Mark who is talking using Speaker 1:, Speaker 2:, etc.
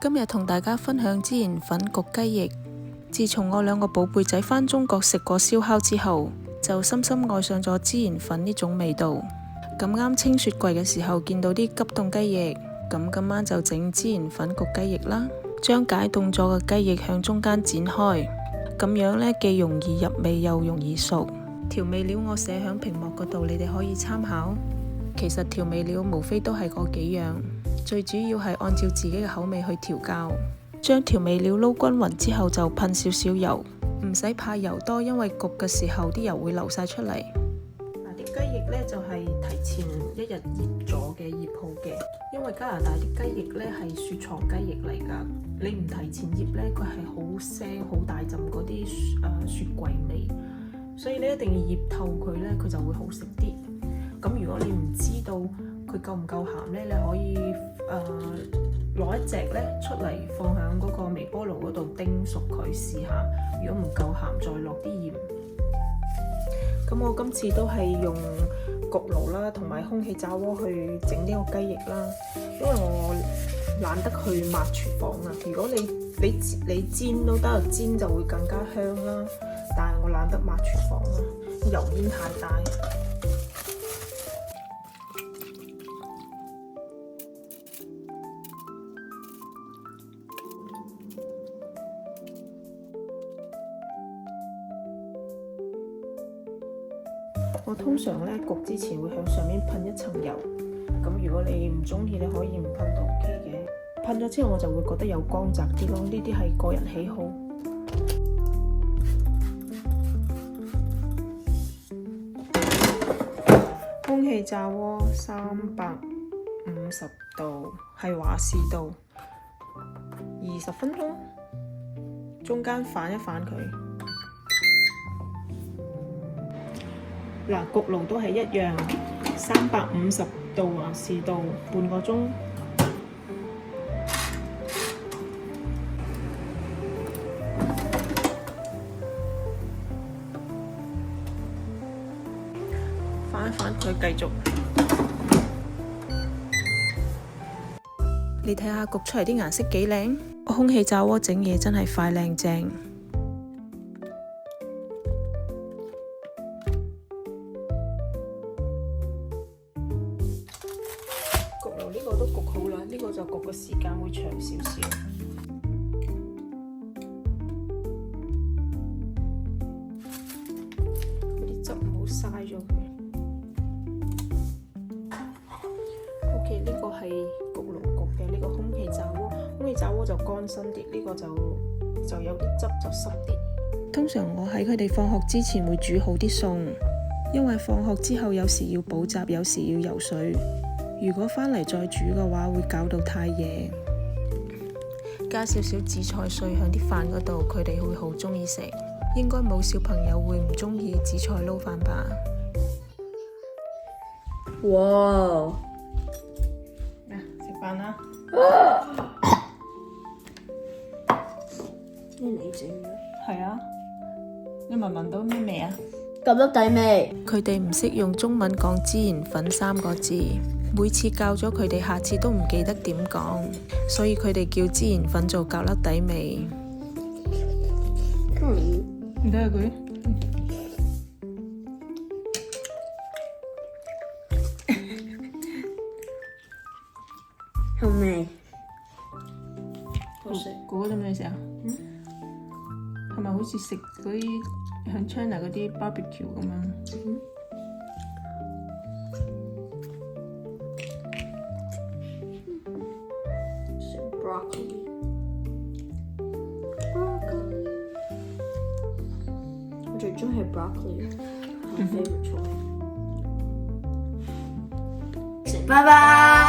Speaker 1: 今日同大家分享孜然粉焗雞翼。自從我兩個寶貝仔返中國食過燒烤之後，就深深愛上咗孜然粉呢種味道。咁啱清雪櫃嘅時候見到啲急凍雞翼，咁今晚就整孜然粉焗雞翼啦。將解凍咗嘅雞翼向中間剪開，咁樣呢既容易入味又容易熟。調味料我寫響屏幕嗰度，你哋可以參考。其實調味料無非都係嗰幾樣，最主要係按照自己嘅口味去調校。將調味料撈均勻之後就噴少少油，唔使怕油多，因為焗嘅時候啲油會流晒出嚟。嗱，啲雞翼呢就係提前一日醃咗嘅，醃好嘅。因為加拿大啲雞翼呢係雪藏雞翼嚟㗎，你唔提前醃呢，佢係好腥好大陣嗰啲雪櫃味，所以你一定要醃透佢呢，佢就會好食啲。咁如果你唔知道佢夠唔夠鹹呢，你可以攞一隻呢出嚟放喺嗰個微波爐嗰度叮熟佢試下，如果唔夠鹹再落啲鹽。咁我今次都係用焗爐啦，同埋空氣炸鍋去整呢個雞翼啦，因為我懶得去抹廚房啊。如果你煎都得，煎就會更加香啦，但係我懶得抹廚房啦，油煙太大。我通常咧焗之前會向上面噴一層油，咁如果你唔中意，你可以唔噴都 OK 嘅。噴咗之後我就會覺得有光澤啲咯，呢啲係個人喜好。空氣炸鍋350度，係華氏度，20分鐘，中間反一反佢。嗱，焗爐都係一樣，350度華氏度，半個鐘。反一反佢，繼續。你睇下焗出嚟啲顏色幾靚，空氣炸鍋整嘢真係快靚正。焗爐呢個都焗好啦，呢個就焗嘅時間會長少少。啲汁唔好嘥咗佢。OK， 呢個係焗爐焗嘅，呢個空氣炸鍋。空氣炸鍋就乾身啲，呢個就有啲汁就濕啲。通常我喺佢哋放學之前會煮好啲餸，因為放學之後有時要補習，有時要游水。如果返嚟再煮嘅話，會搞到太夜。加少少紫菜碎喺啲飯嗰度，佢哋會好鍾意食。應該冇小朋友會唔鍾意紫菜撈飯吧？
Speaker 2: 哇！
Speaker 1: 嗱，食飯啦！
Speaker 2: 呢你整嘅？
Speaker 1: 係啊，你聞唔聞到咩味啊？
Speaker 2: 咁粒底味。
Speaker 1: 佢哋唔識用中文講孜然粉3個字。每次教咗佢哋，下次都唔記得點講，所以佢哋叫孜然粉做夾粒底味。你睇下佢，
Speaker 2: 好味，好食。
Speaker 1: 嗰個做咩食啊？係咪好似食嗰啲響 China 嗰啲 barbecue 咁樣？Broccoli，
Speaker 2: 我最中意係 broccoli， 我 favorite 菜。拜拜。